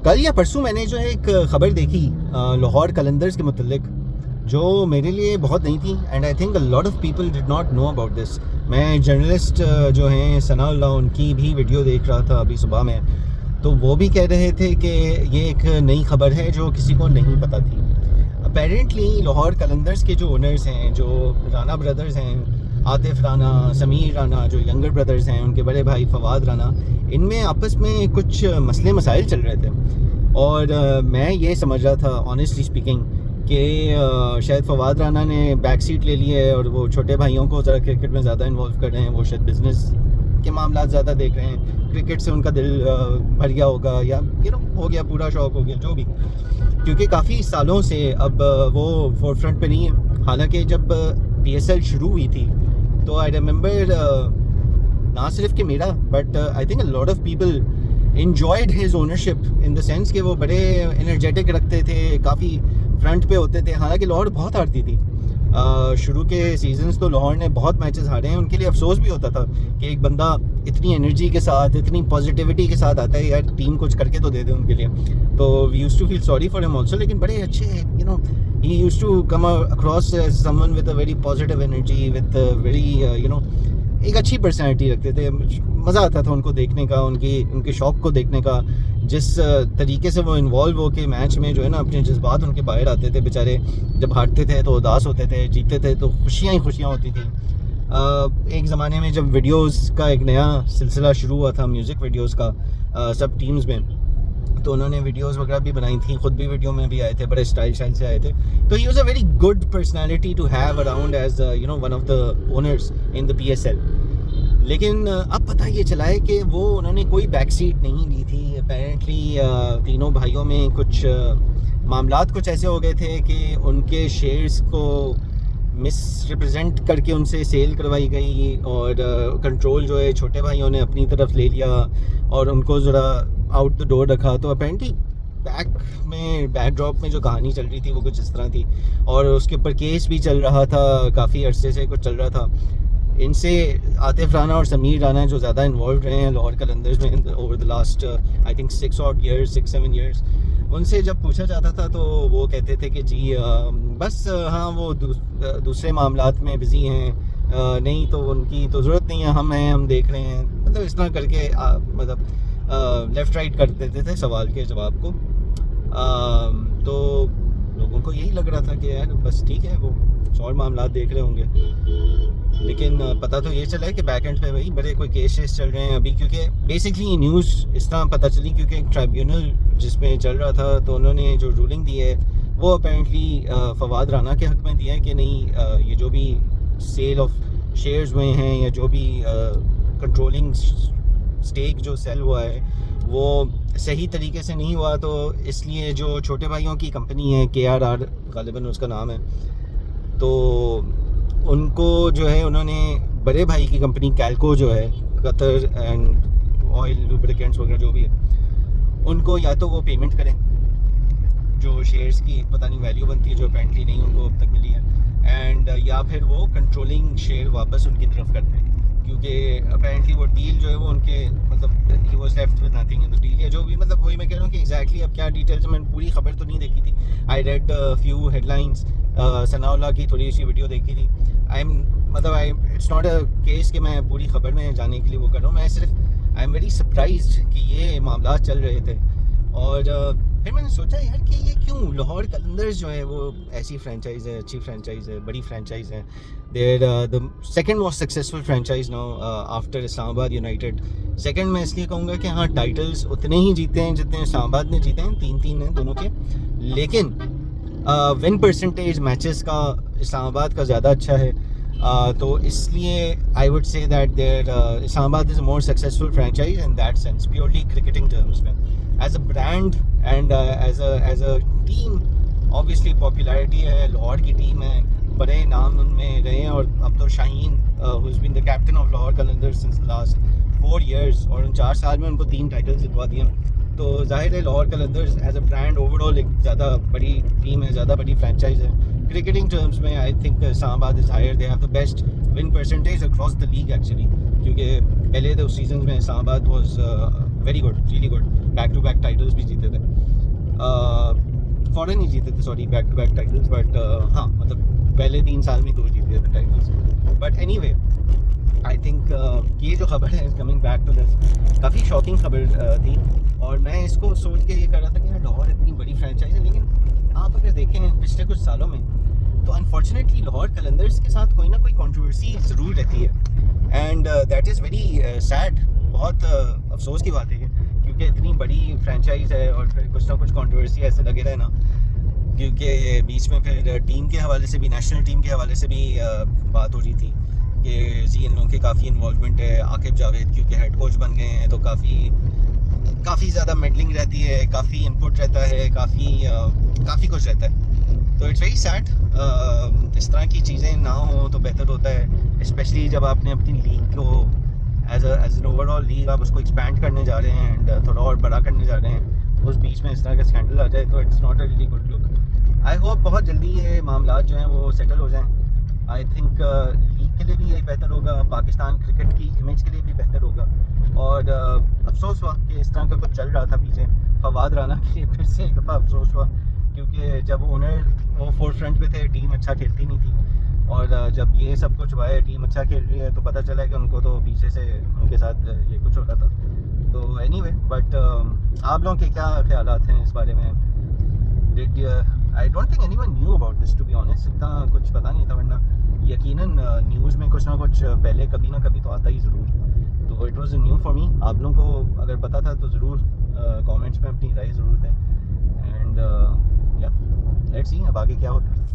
کل یا پرسوں میں نے جو ہے ایک خبر دیکھی لاہور قلندرز کے متعلق، جو میرے لیے بہت نئی تھی and I think a lot of people did not know about this. میں جرنلسٹ جو ہیں ثناء اللہ، ان کی بھی ویڈیو دیکھ رہا تھا ابھی صبح میں، تو وہ بھی کہہ رہے تھے کہ یہ ایک نئی خبر ہے جو کسی کو نہیں پتہ تھی. اپیرنٹلی لاہور قلندرز کے جو اونرز ہیں، جو رانا بردرز ہیں، عاطف رانا، سمیر رانا، جو ینگر بردرز ہیں، ان کے بڑے بھائی فواد رانا، ان میں آپس میں کچھ مسئلے مسائل چل رہے تھے. اور میں یہ سمجھ رہا تھا آنیسٹلی اسپیکنگ کہ شاید فواد رانا نے بیک سیٹ لے لی ہے اور وہ چھوٹے بھائیوں کو ذرا کرکٹ میں زیادہ انوالو کر رہے ہیں. وہ شاید بزنس کے معاملات زیادہ دیکھ رہے ہیں، کرکٹ سے ان کا دل بھر گیا ہوگا، یا ہو گیا، پورا شوق ہو گیا، جو بھی. کیونکہ کافی سالوں سے اب وہ فور فرنٹ پہ نہیں ہے. حالانکہ جب PSL شروع ہوئی تھی تو آئی ریممبر نہ صرف کہ میرا but I think a lot of people enjoyed his ownership in the sense کہ وہ بڑے انرجیٹک رکھتے تھے، کافی فرنٹ پہ ہوتے تھے. حالانکہ لاہور بہت ہارتی تھی شروع کے سیزنز، تو لاہور نے بہت میچز ہارے ہیں. ان کے لیے افسوس بھی ہوتا تھا کہ ایک بندہ اتنی انرجی کے ساتھ، اتنی پازیٹیوٹی کے ساتھ آتا ہے، یار ٹیم کچھ کر کے تو دے دے ان کے لیے. تو we used to feel sorry for him also. لیکن بڑے اچھے ہی used to come across as someone with a very positive energy, with very ایک اچھی پرسنالٹی رکھتے تھے. مزہ آتا تھا ان کو دیکھنے کا، ان کے شوق کو دیکھنے کا، جس طریقے سے وہ انوالو ہو کے میچ میں جو ہے نا اپنے جذبات ان کے باہر آتے تھے. بیچارے جب ہارتے تھے تو اداس ہوتے تھے، جیتتے تھے تو خوشیاں ہی خوشیاں ہوتی تھیں. ایک زمانے میں جب ویڈیوز کا ایک نیا سلسلہ شروع ہوا تھا، میوزک ویڈیوز کا، سب ٹیمز میں، تو انہوں نے ویڈیوز وغیرہ بھی بنائی تھیں، خود بھی ویڈیو میں بھی آئے تھے، بڑے اسٹائل سے آئے تھے. تو he was a very good personality to have around as one of the owners in the PSL. لیکن اب پتہ یہ چلا ہے کہ وہ انہوں نے کوئی بیک سیٹ نہیں لی تھی. اپیرنٹلی تینوں بھائیوں میں کچھ معاملات کچھ ایسے ہو گئے تھے کہ ان کے شیئرز کو مس ریپرزینٹ کر کے ان سے سیل کروائی گئی، اور کنٹرول جو ہے چھوٹے بھائیوں نے اپنی طرف لے لیا اور ان کو ذرا آؤٹ دا ڈور رکھا. تو اپیرنٹلی بیک ڈراپ میں جو کہانی چل رہی تھی وہ کچھ اس طرح تھی، اور اس کے اوپر کیس بھی چل رہا تھا، کافی عرصے سے کچھ چل رہا تھا. ان سے عاطف رانا اور سمیر رانا جو زیادہ انوالو رہے ہیں لاہور قلندرز میں over the last I think 6-7 years, ان سے جب پوچھا جاتا تھا تو وہ کہتے تھے کہ جی بس ہاں وہ دوسرے معاملات میں بزی ہیں، نہیں تو ان کی تو ضرورت نہیں ہے، ہم دیکھ رہے ہیں. مطلب اس طرح کر کے مطلب لیفٹ رائٹ کر دیتے تھے سوال کے جواب کو. تو لوگوں کو یہی لگ رہا تھا کہ یار بس ٹھیک ہے، وہ اور معاملات دیکھ رہے ہوں گے. لیکن پتہ تو یہ چلا ہے کہ بیک اینڈ پہ بھائی بڑے کوئی کیسز چل رہے ہیں ابھی. کیونکہ بیسکلی نیوز اس طرح پتہ چلی کیونکہ ایک ٹرائبیونل جس میں چل رہا تھا، تو انہوں نے جو رولنگ دی ہے وہ اپیرنٹلی فواد رانا کے حق میں دیا ہے کہ نہیں، یہ جو بھی سیل آف شیئرز ہوئے ہیں یا جو بھی کنٹرولنگ اسٹیک جو سیل ہوا ہے وہ صحیح طریقے سے نہیں ہوا. تو اس لیے جو چھوٹے بھائیوں کی کمپنی ہے KRR غالباً اس کا نام ہے، تو ان کو جو ہے انہوں نے بڑے بھائی کی کمپنی کیلکو جو ہے، قطر اینڈ آئل لوبریکینٹس وغیرہ جو بھی ہے، ان کو یا تو وہ پیمنٹ کریں جو شیئرز کی پتہ نہیں ویلیو بنتی ہے جو اپیرنٹلی نہیں ان کو اب تک ملی ہے، اینڈ یا پھر وہ کنٹرولنگ شیئر واپس ان کی طرف کر دیں. کیونکہ اپیرنٹلی وہ ڈیل جو ہے وہ ان کے مطلب he was left with nothing in the deal, یا جو بھی مطلب وہی میں کہہ رہا ہوں کہ ایگزیکٹلی اب کیا ڈیٹیلز. میں نے پوری خبر تو نہیں دیکھی تھی، I read few headlines, Sanaullah کی تھوڑی سی ویڈیو دیکھی تھی. اٹس ناٹ اے کیس کہ میں پوری خبر میں جانے کے لیے وہ کر رہا ہوں، میں صرف آئی ایم ویری سرپرائزڈ کہ یہ معاملات چل رہے تھے. اور پھر میں نے سوچا یار کہ یہ کیوں لاہور قلندرز جو ہے وہ ایسی فرینچائز ہے، اچھی فرینچائز ہے، بڑی فرینچائز ہے. There the second most successful franchise now after Islamabad United یونائٹیڈ. سیکنڈ میں اس لیے کہوں گا کہ ہاں ٹائٹلز اتنے ہی جیتے ہیں جتنے اسلام آباد نے جیتے ہیں، 3 ہیں دونوں کے. لیکن ون پرسنٹیج میچز کا اسلام آباد کا زیادہ اچھا ہے. تو اس لیے I would say that there Islamabad is a more successful franchise in that sense, purely cricketing terms میں. As a brand and as a team obviously popularity ہے، لاہور کی ٹیم ہے، بڑے نام ان میں رہے ہیں. اور اب تو Shaheen who has been the captain of Lahore Qalandars since last 4 years, اور ان 4 سال میں ان کو 3 ٹائٹل جتوا دیے. تو ظاہر ہے Lahore Qalandars as a brand over all ایک زیادہ بڑی ٹیم ہے، زیادہ بڑی فرینچائز ہے. کرکٹنگ ٹرمز میں آئی think Islamabad is higher, they have the best win percentage across the league actually. کیونکہ پہلے 2 سیزنز میں Islamabad was very good, really good, back to back titles بھی جیتے تھے. فوراً ہی جیتے تھے, sorry, back to back titles, but ہاں مطلب پہلے 3 سال میں 2 جیتے تھے titles. But anyway I think یہ جو خبر ہے کمنگ بیک ٹو دس, کافی شاکنگ خبر تھی, اور میں اس کو سوچ کے یہ کر رہا تھا کہ یار لاہور اتنی بڑی فرینچائز ہے, لیکن آپ اگر دیکھیں پچھلے کچھ سالوں میں تو انفارچونیٹلی لاہور قلندرز کے ساتھ کوئی نہ کوئی کنٹروورسی ضرور رہتی ہے, and that is very sad. بہت افسوس کی بات ہے یہ, کیونکہ اتنی بڑی فرینچائز ہے اور پھر کچھ نہ کچھ کنٹروورسی ایسے لگے رہے نا, کیونکہ بیچ میں پھر ٹیم کے حوالے سے بھی, نیشنل ٹیم کے حوالے سے بھی بات ہو رہی تھی کہ جی ان لوگوں کے کافی انوالومنٹ ہے. عاقب جاوید کیونکہ ہیڈ کوچ بن گئے ہیں تو کافی زیادہ میڈلنگ رہتی ہے, کافی انپٹ رہتا ہے, کافی کچھ رہتا ہے. تو اٹس ویری سیڈ. اس طرح کی چیزیں نہ ہوں تو بہتر ہوتا ہے, اسپیشلی جب آپ نے اپنی لیگ کو as an over all league آپ اس کو ایکسپینڈ کرنے جا رہے ہیں اینڈ تھوڑا اور بڑا کرنے جا رہے ہیں, اس بیچ میں اس طرح کا اسکینڈل آ جائے تو it's not a really good luck. I hope بہت جلدی یہ معاملات جو ہیں وہ سیٹل ہو جائیں. آئی تھنک لیگ کے لیے بھی یہی بہتر ہوگا, پاکستان کرکٹ کی امیج کے لیے بھی بہتر ہوگا. اور افسوس ہوا کہ اس طرح کا کچھ چل رہا تھا پیچھے. فواد رانا کے لیے پھر سے ایک دفعہ افسوس ہوا, کیونکہ جب اونر وہ فور فرنٹ پہ تھے ٹیم اچھا کھیلتی نہیں تھی, اور جب یہ سب کچھ ہوا ہے ٹیم اچھا کھیل رہی ہے تو پتہ چلا کہ ان کو تو پیچھے سے ان کے ساتھ یہ کچھ ہو رہا تھا. تو اینی وے, بٹ آپ لوگوں کے کیا خیالات ہیں اس بارے میں؟ I don't think anyone knew about this to be honest. اتنا کچھ پتہ نہیں تھا, ورنہ یقیناً نیوز میں کچھ نہ کچھ پہلے کبھی نہ کبھی تو آتا ہی ضرور. تو it was new for me. آپ لوگوں کو اگر پتہ تھا تو ضرور کامنٹس میں اپنی رائے ضرور دیں, اینڈ یا لیٹس سی اب آگے کیا ہوتا ہے.